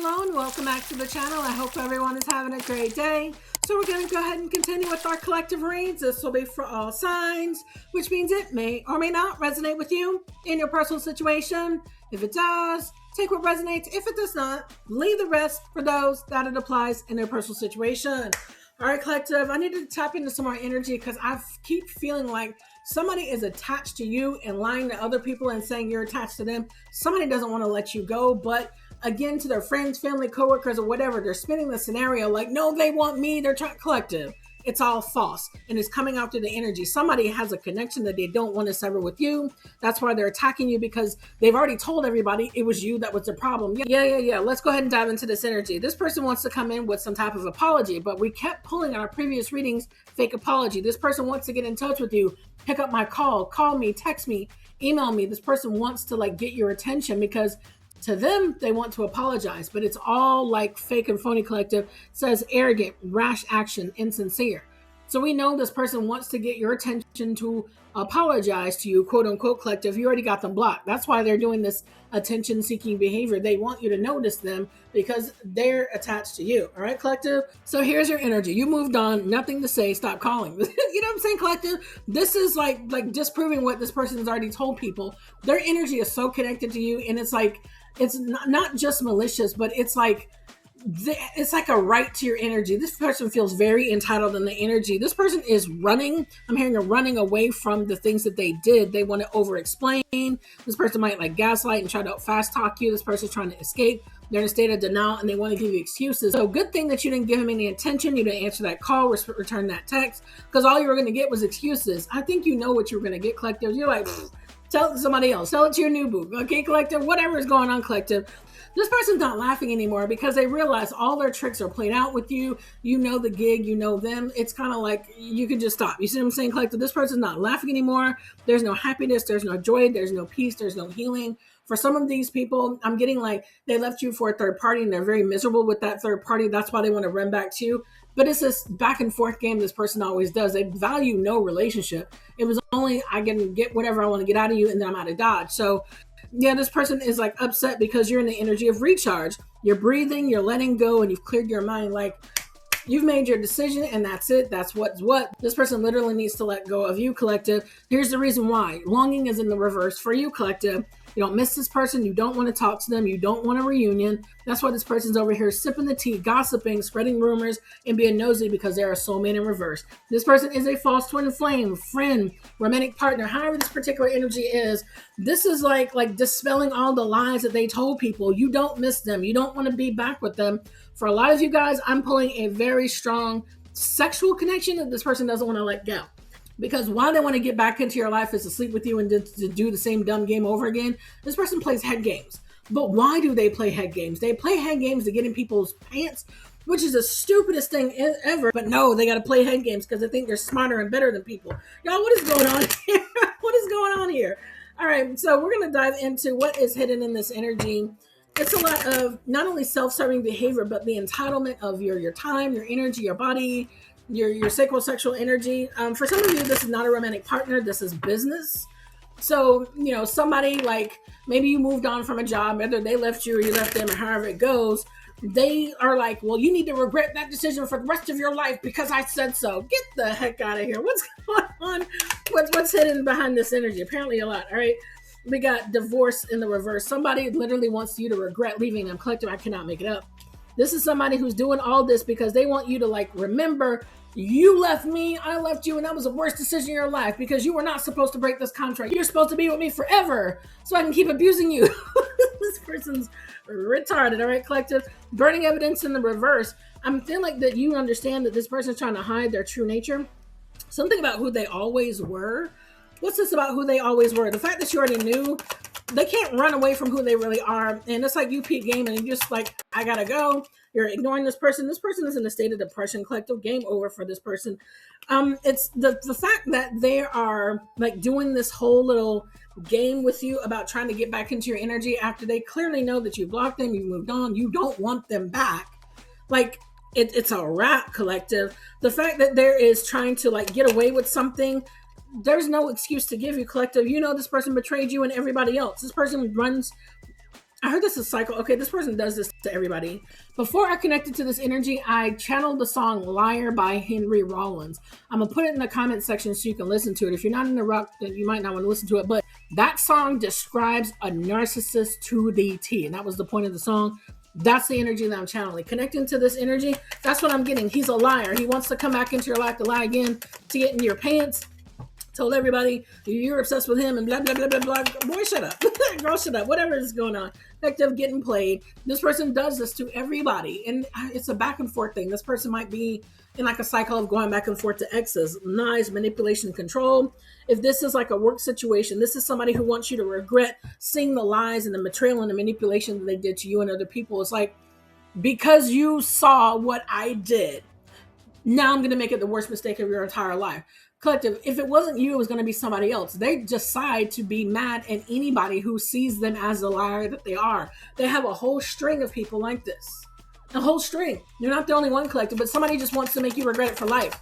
Hello and welcome back to the channel. I hope everyone is having a great day. So we're going to go ahead and continue with our collective reads. This will be for all signs, which means it may or may not resonate with you in your personal situation. If it does, take what resonates. If it does not, leave the rest for those that it applies in their personal situation. All right, collective, I need to tap into some more energy because I keep feeling like somebody is attached to you and lying to other people and saying you're attached to them. Somebody doesn't want to let you go, but again, to their friends, family, coworkers, or whatever, they're spinning the scenario like, no, they want me. They're trying collective. It's all false and it's coming out through the energy. Somebody has a connection that they don't want to sever with you. That's why they're attacking you, because they've already told everybody it was you that was the problem. Yeah. Let's go ahead and dive into this energy. This person wants to come in with some type of apology, but we kept pulling in our previous readings fake apology. This person wants to get in touch with you. Pick up my call me, text me, email me. This person wants to get your attention because to them, they want to apologize, but it's all like fake and phony. Collective it says arrogant, rash action, insincere. So we know this person wants to get your attention to apologize to you, quote unquote. Collective, you already got them blocked. That's why they're doing this attention seeking behavior. They want you to notice them because they're attached to you. All right, collective. So here's your energy. You moved on, nothing to say, stop calling. You know what I'm saying, collective? This is like disproving what this person has already told people. Their energy is so connected to you, and it's like, it's not just malicious, but it's like a right to your energy. This person feels very entitled in the energy. This person is running. I'm hearing a running away from the things that they did. They want to over explain. This person might gaslight and try to fast talk you. This person's trying to escape. They're in a state of denial and they want to give you excuses. So good thing that you didn't give him any attention. You didn't answer that call, return that text, because all you were going to get was excuses. I think you know what you were going to get, collective. You're like, tell it to somebody else. Tell it to your new boo. Okay, collective? Whatever is going on, collective. This person's not laughing anymore because they realize all their tricks are played out with you. You know the gig. You know them. It's kind of like you can just stop. You see what I'm saying, collective? This person's not laughing anymore. There's no happiness. There's no joy. There's no peace. There's no healing. For some of these people, I'm getting they left you for a third party and they're very miserable with that third party. That's why they want to run back to you. But it's this back and forth game this person always does. They value no relationship. It was only I can get whatever I want to get out of you and then I'm out of Dodge. So yeah, this person is upset because you're in the energy of recharge. You're breathing, you're letting go, and you've cleared your mind. You've made your decision and that's it. That's what's what. This person literally needs to let go of you, collective. Here's the reason why. Longing is in the reverse for you, collective. You don't miss this person. You don't want to talk to them. You don't want a reunion. That's why this person's over here sipping the tea, gossiping, spreading rumors, and being nosy because they're a soulmate in reverse. This person is a false twin flame, friend, romantic partner, however this particular energy is. This is like dispelling all the lies that they told people. You don't miss them. You don't want to be back with them. For a lot of you guys, I'm pulling a very strong sexual connection that this person doesn't want to let go. Because why they want to get back into your life is to sleep with you and to do the same dumb game over again. This person plays head games. But why do they play head games? They play head games to get in people's pants, which is the stupidest thing ever. But no, they got to play head games because they think they're smarter and better than people. Y'all, what is going on here? What is going on here? All right, so we're going to dive into what is hidden in this energy. It's a lot of not only self-serving behavior, but the entitlement of your time, your energy, your body, your sexual energy. For some of you, this is not a romantic partner. This is business. So, somebody maybe you moved on from a job, whether they left you or you left them or however it goes. They are like, well, you need to regret that decision for the rest of your life because I said so. Get the heck out of here. What's going on? What's hidden behind this energy? Apparently a lot. All right. We got divorce in the reverse. Somebody literally wants you to regret leaving them. Collective, I cannot make it up. This is somebody who's doing all this because they want you to remember you left me, I left you, and that was the worst decision in your life because you were not supposed to break this contract. You're supposed to be with me forever so I can keep abusing you. This person's retarded, all right, collective? Burning evidence in the reverse. I'm feeling that you understand that this person's trying to hide their true nature. Something about who they always were. What's this about who they always were? The fact that you already knew, they can't run away from who they really are. And it's like you peep game and you're just I gotta go. You're ignoring this person. This person is in a state of depression. Collective, game over for this person. It's the fact that they are doing this whole little game with you about trying to get back into your energy after they clearly know that you blocked them, you moved on, you don't want them back. It's a wrap, collective. The fact that there is trying to get away with something, there's no excuse to give you, collective. You know this person betrayed you and everybody else. This person runs I heard this is cycle. Okay, this person does this to everybody. Before I connected to this energy, I channeled the song Liar by Henry Rollins. I'm going to put it in the comment section so you can listen to it. If you're not in the rock, then you might not want to listen to it. But that song describes a narcissist to the T. And that was the point of the song. That's the energy that I'm channeling. Connecting to this energy, that's what I'm getting. He's a liar. He wants to come back into your life to lie again, to get in your pants. Told everybody you're obsessed with him and blah blah blah blah blah. Boy, shut up. Girl, shut up. Whatever is going on. Effective getting played. This person does this to everybody, and it's a back and forth thing. This person might be in like a cycle of going back and forth to exes, lies, manipulation, control. If this is like a work situation, this is somebody who wants you to regret seeing the lies and the betrayal and the manipulation that they did to you and other people. It's like, because you saw what I did, now I'm going to make it the worst mistake of your entire life. Collective, if it wasn't you, it was going to be somebody else. They decide to be mad at anybody who sees them as the liar that they are. They have a whole string of people like this. A whole string. You're not the only one, Collective, but somebody just wants to make you regret it for life.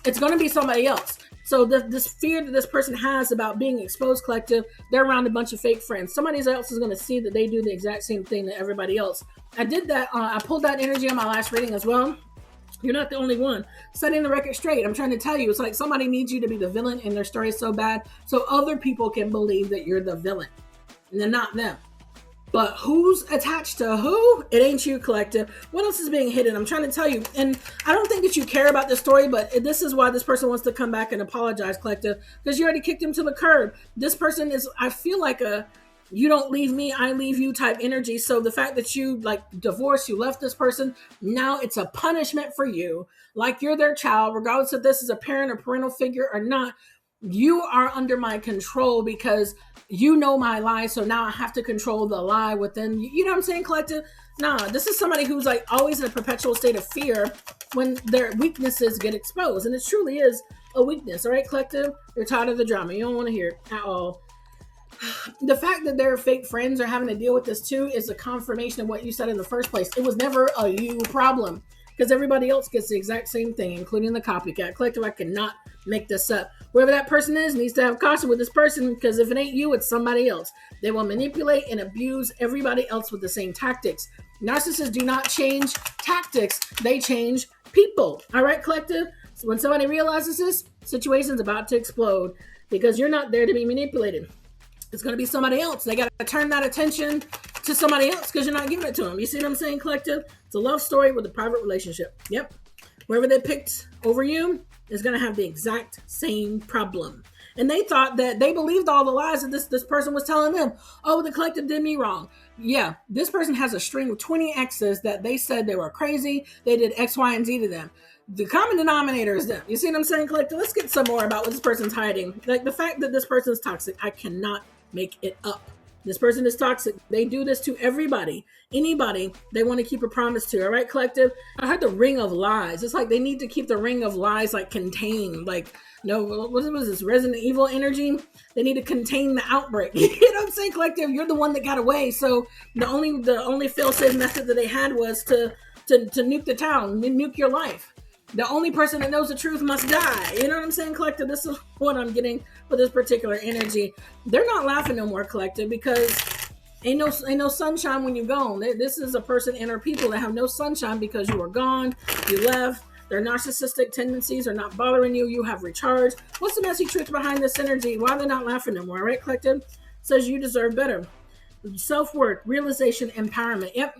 It's going to be somebody else. So this fear that this person has about being exposed, Collective, they're around a bunch of fake friends. Somebody else is going to see that they do the exact same thing that everybody else. I did that. I pulled that energy on my last reading as well. You're not the only one. Setting the record straight. I'm trying to tell you, it's like somebody needs you to be the villain in their story so bad so other people can believe that you're the villain and they're not them. But who's attached to who? It ain't you, Collective. What else is being hidden? I'm trying to tell you. And I don't think that you care about this story, but this is why this person wants to come back and apologize, Collective, because you already kicked him to the curb. This person is, I feel like a you don't leave me, I leave you type energy. So the fact that you like divorced, you left this person, now it's a punishment for you. Like you're their child, regardless if this is a parent or parental figure or not. You are under my control because you know my lie. So now I have to control the lie within you. You know what I'm saying, Collective? Nah, this is somebody who's like always in a perpetual state of fear when their weaknesses get exposed. And it truly is a weakness. All right, Collective? You're tired of the drama. You don't want to hear it at all. The fact that their fake friends are having to deal with this too is a confirmation of what you said in the first place. It was never a you problem because everybody else gets the exact same thing, including the copycat. Collective, I cannot make this up. Whoever that person is needs to have caution with this person because if it ain't you, it's somebody else. They will manipulate and abuse everybody else with the same tactics. Narcissists do not change tactics. They change people. All right, Collective? So when somebody realizes this, situation's about to explode because you're not there to be manipulated. It's going to be somebody else. They got to turn that attention to somebody else because you're not giving it to them. You see what I'm saying, Collective? It's a love story with a private relationship. Yep. Whoever they picked over you is going to have the exact same problem. And they thought that they believed all the lies that this person was telling them. Oh, the Collective did me wrong. Yeah, this person has a string of 20 exes that they said they were crazy. They did X, Y, and Z to them. The common denominator is them. You see what I'm saying, Collective? Let's get some more about what this person's hiding. Like the fact that this person is toxic, I cannot make it up. This person is toxic. They do this to everybody, anybody they want to keep a promise to. All right, Collective? I heard the ring of lies. It's like they need to keep the ring of lies like contained. Like, no, what was this? Resident Evil energy? They need to contain the outbreak. You know what I'm saying, Collective? You're the one that got away. So the only fail-safe method that they had was to nuke the town, nuke your life. The only person that knows the truth must die. You know what I'm saying, Collective? This is what I'm getting for this particular energy. They're not laughing no more, Collective, because ain't no sunshine when you're gone. This is a person and or people that have no sunshine because you were gone, you left. Their narcissistic tendencies are not bothering you. You have recharged. What's the messy truth behind this energy? Why are they not laughing no more? All right, Collective? Says you deserve better. Self-worth, realization, empowerment. Yep.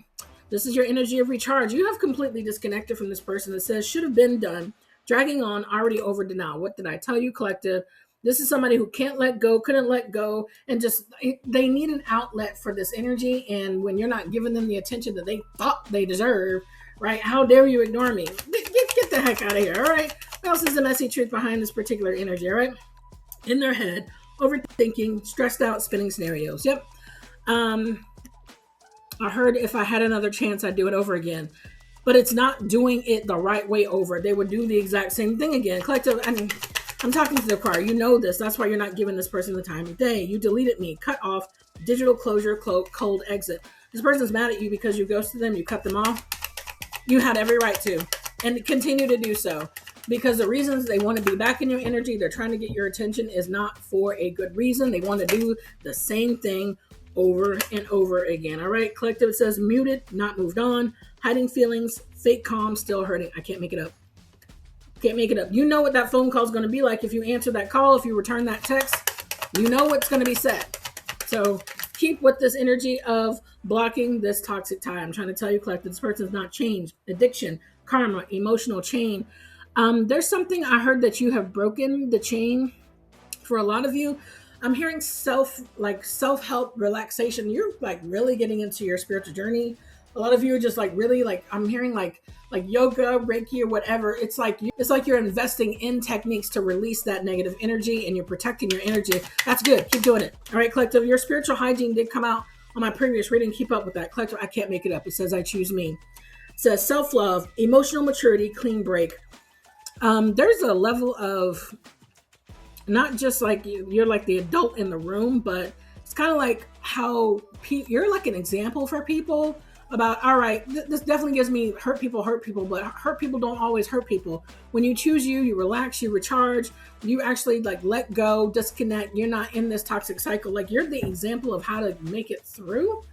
This is your energy of recharge. You have completely disconnected from this person that says should have been done, dragging on, already over denial. What did I tell you, Collective? This is somebody who can't let go, couldn't let go, and just they need an outlet for this energy. And when you're not giving them the attention that they thought they deserve, right? How dare you ignore me? Get the heck out of here, all right? What else is the messy truth behind this particular energy, all right? In their head, overthinking, stressed out, spinning scenarios. Yep. I heard if I had another chance, I'd do it over again. But it's not doing it the right way over. They would do the exact same thing again. Collective, I mean, I'm talking to the choir. You know this. That's why you're not giving this person the time of day. You deleted me, cut off, digital closure, cold exit. This person's mad at you because you ghosted them, you cut them off. You had every right to. And continue to do so. Because the reasons they want to be back in your energy, they're trying to get your attention, is not for a good reason. They want to do the same thing over and over again. All right, collective, it says muted, not moved on, hiding feelings, fake calm, still hurting. I can't make it up. Can't make it up. You know what that phone call is going to be like if you answer that call, if you return that text. You know what's going to be said. So keep with this energy of blocking this toxic tie. I'm trying to tell you, collective, this person's not changed. Addiction, karma, emotional chain. There's something I heard that you have broken the chain. For a lot of you, I'm hearing self-help, relaxation. You're like really getting into your spiritual journey. A lot of you are just like really like, I'm hearing like yoga, Reiki, or whatever. It's like you're investing in techniques to release that negative energy, and you're protecting your energy. That's good. Keep doing it. All right, collective. Your spiritual hygiene did come out on my previous reading. Keep up with that, collective. I can't make it up. It says I choose me. It says self-love, emotional maturity, clean break. There's a level of not just like you're like the adult in the room, but it's kind of like how you're like an example for people about, all right, this definitely gives me hurt people, but hurt people don't always hurt people. When you choose you relax, you recharge, you actually like let go, disconnect. You're not in this toxic cycle. Like you're the example of how to make it through.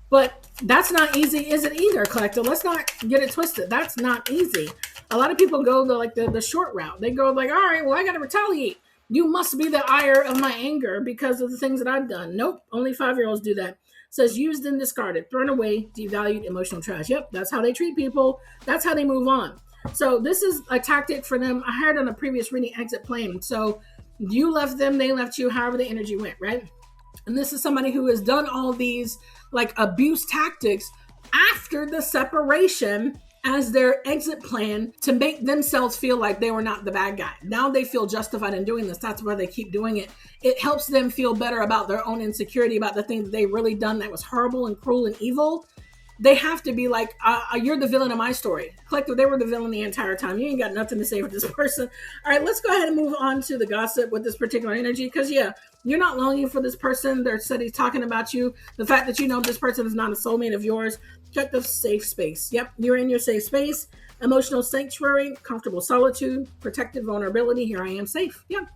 But that's not easy, is it either, collective? Let's not get it twisted. That's not easy. A lot of people go the short route. They go like, all right, well, I got to retaliate. You must be the ire of my anger because of the things that I've done. Nope, only 5-year-olds do that. It says used and discarded, thrown away, devalued, emotional trash. Yep, that's how they treat people. That's how they move on. So this is a tactic for them. I heard on a previous reading, exit plan. So you left them, they left you, however the energy went, right? And this is somebody who has done all these like abuse tactics after the separation as their exit plan to make themselves feel like they were not the bad guy. Now they feel justified in doing this. That's why they keep doing it. It helps them feel better about their own insecurity, about the things that they really done that was horrible and cruel and evil. They have to be like, you're the villain of my story. Collective, they were the villain the entire time. You ain't got nothing to say for this person. All right, let's go ahead and move on to the gossip with this particular energy. Because, yeah, you're not longing for this person. They're said he's talking about you. The fact that you know this person is not a soulmate of yours. Check the safe space. Yep, you're in your safe space. Emotional sanctuary, comfortable solitude, protected vulnerability. Here I am safe. Yep,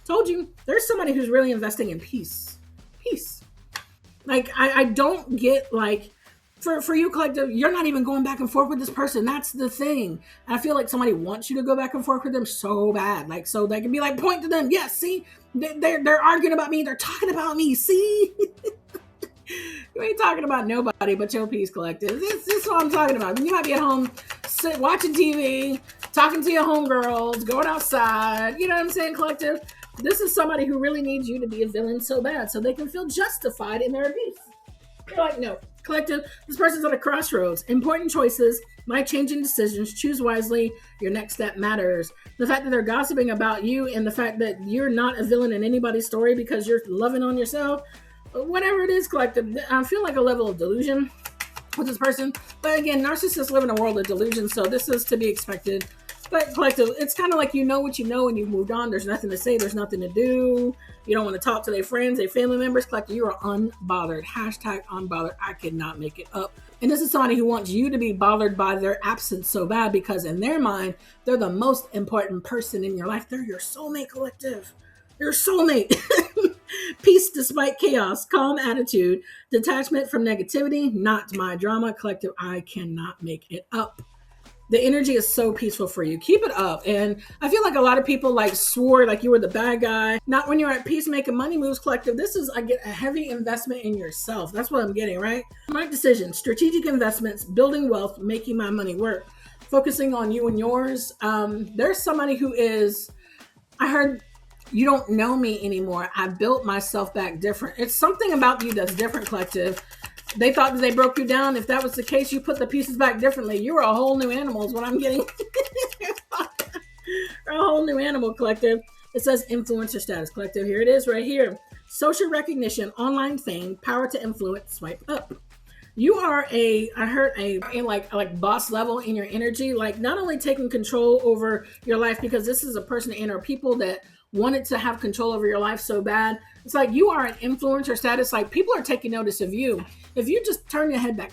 told you. There's somebody who's really investing in peace. Peace. Like, I don't get like, for you, collective, you're not even going back and forth with this person. That's the thing. I feel like somebody wants you to go back and forth with them so bad. Like, so they can be like, point to them. Yes, see? They're arguing about me. They're talking about me. See? You ain't talking about nobody but your peace, collective. This is what I'm talking about. You might be at home watching TV, talking to your homegirls, going outside. You know what I'm saying, collective? This is somebody who really needs you to be a villain so bad so they can feel justified in their abuse. You're like, no. Collective, this person's at a crossroads. Important choices, life-changing decisions. Choose wisely. Your next step matters. The fact that they're gossiping about you and the fact that you're not a villain in anybody's story because you're loving on yourself, whatever it is, collective, I feel like a level of delusion with this person. But again, narcissists live in a world of delusion, so this is to be expected. But collective, it's kind of like you know what you know and you've moved on. There's nothing to say. There's nothing to do. You don't want to talk to their friends, their family members. Collective, you are unbothered. Hashtag unbothered. I cannot make it up. And this is somebody who wants you to be bothered by their absence so bad because in their mind, they're the most important person in your life. They're your soulmate, collective. Your soulmate. Peace despite chaos, calm attitude, detachment from negativity, not my drama. Collective, I cannot make it up. The energy is so peaceful for you. Keep it up. And I feel like a lot of people like swore like you were the bad guy. Not when you're at peace making money moves, collective. This is, I get a heavy investment in yourself. That's what I'm getting, right? Smart decisions, strategic investments, building wealth, making my money work, focusing on you and yours. There's somebody who is, I heard, you don't know me anymore. I built myself back different. It's something about you that's different, collective. They thought that they broke you down. If that was the case, you put the pieces back differently. You were a whole new animal is what I'm getting. You're a whole new animal, collective. It says influencer status, collective. Here it is right here. Social recognition, online fame, power to influence, swipe up. You are I heard a like boss level in your energy, like not only taking control over your life, because this is a person and or people that wanted to have control over your life so bad. It's like you are an influencer status. Like people are taking notice of you. If you just turn your head back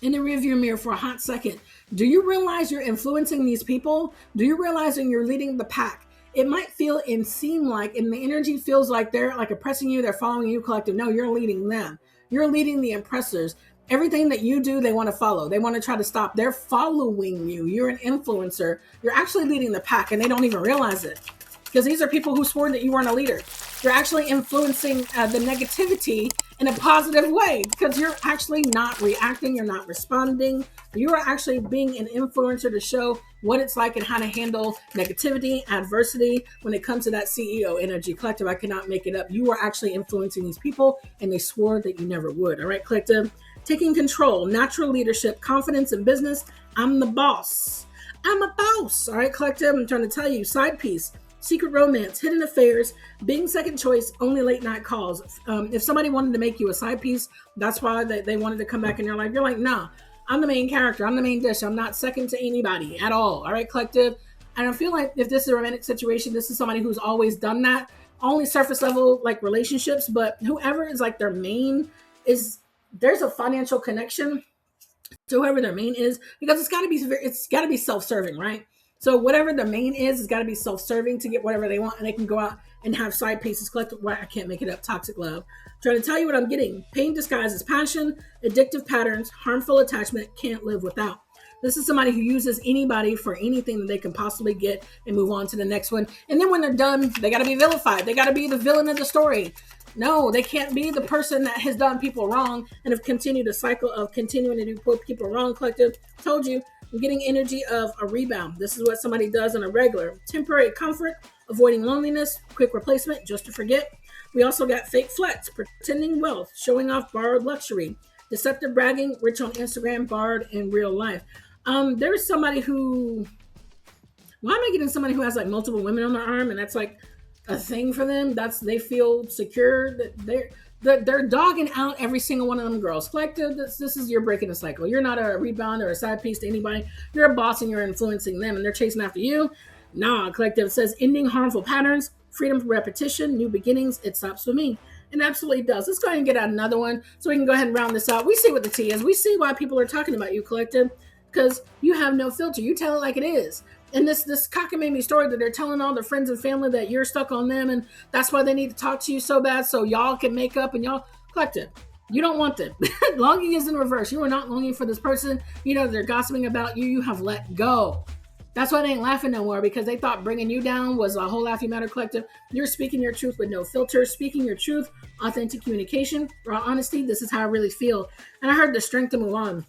in the rearview mirror for a hot second, do you realize you're influencing these people? Do you realize when you're leading the pack? It might feel and seem like, and the energy feels like they're like oppressing you, they're following you, collective. No, you're leading them. You're leading the impressors. Everything that you do, they want to follow. They want to try to stop. They're following you. You're an influencer. You're actually leading the pack, and they don't even realize it, because these are people who swore that you weren't a leader. You're actually influencing the negativity in a positive way, because you're actually not reacting. You're not responding. You are actually being an influencer to show what it's like and how to handle negativity, adversity when it comes to that CEO energy. Collective, I cannot make it up. You are actually influencing these people, and they swore that you never would. All right, collective. Taking control, natural leadership, confidence in business. I'm the boss. I'm a boss. All right, collective. I'm trying to tell you, side piece, secret romance, hidden affairs, being second choice, only late night calls. If somebody wanted to make you a side piece, that's why they wanted to come back in your life. You're like, nah, I'm the main character. I'm the main dish. I'm not second to anybody at all. All right, collective. And I feel like if this is a romantic situation, this is somebody who's always done that. Only surface level like relationships, but whoever is like their main is, there's a financial connection to whoever their main is, because it's got to be self-serving, right? So whatever the main is, it's got to be self-serving to get whatever they want, and they can go out and have side pieces collected. Why I can't make it up. Toxic love. Trying to tell you what I'm getting. Pain disguises passion, addictive patterns, harmful attachment, can't live without. This is somebody who uses anybody for anything that they can possibly get and move on to the next one. And then when they're done, they got to be vilified. They got to be the villain of the story. No, they can't be the person that has done people wrong and have continued a cycle of continuing to do people wrong. Collective, told you, I'm getting energy of a rebound. This is what somebody does on a regular. Temporary comfort, avoiding loneliness, quick replacement, just to forget. We also got fake flex, pretending wealth, showing off borrowed luxury, deceptive bragging, rich on Instagram, borrowed in real life. There's somebody who, why am I getting somebody who has like multiple women on their arm, and that's like a thing for them? That's, they feel secure that they're dogging out every single one of them girls. Collective, this is, you're breaking the cycle. You're not a rebound or a side piece to anybody. You're a boss, and you're influencing them, and they're chasing after you. Nah, collective says ending harmful patterns, freedom from repetition, new beginnings. It stops with me. It absolutely does. Let's go ahead and get out another one so we can go ahead and round this out. We see what the tea is. We see why people are talking about you, collective, because you have no filter. You tell it like it is. And this cockamamie story that they're telling all their friends and family that you're stuck on them, and that's why they need to talk to you so bad so y'all can make up, and y'all, collective, you don't want them. Longing is in reverse. You are not longing for this person. You know they're gossiping about you. You have let go. That's why they ain't laughing no more, because they thought bringing you down was a whole laughing matter. Collective, you're speaking your truth with no filter, speaking your truth, authentic communication, raw honesty. This is how I really feel. And I heard the strength to move on.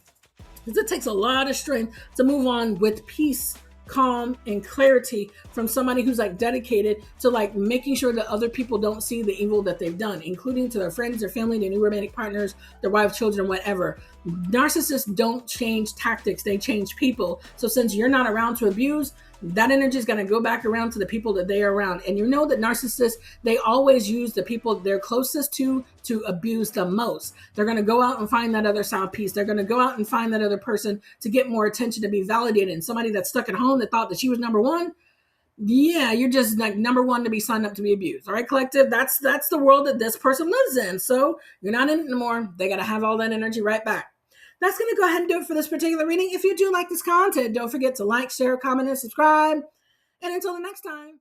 Because it takes a lot of strength to move on with peace, calm, and clarity from somebody who's like dedicated to like making sure that other people don't see the evil that they've done, including to their friends, their family, their new romantic partners, their wife, children, whatever. Narcissists don't change tactics, they change people. So since you're not around to abuse, that energy is going to go back around to the people that they are around. And you know that narcissists, they always use the people they're closest to abuse the most. They're going to go out and find that other side piece. They're going to go out and find that other person to get more attention, to be validated. And somebody that's stuck at home that thought that she was number one, yeah, you're just like number one to be signed up to be abused. All right, collective, that's the world that this person lives in. So you're not in it anymore. They got to have all that energy right back. That's going to go ahead and do it for this particular reading. If you do like this content, don't forget to like, share, comment, and subscribe. And until the next time.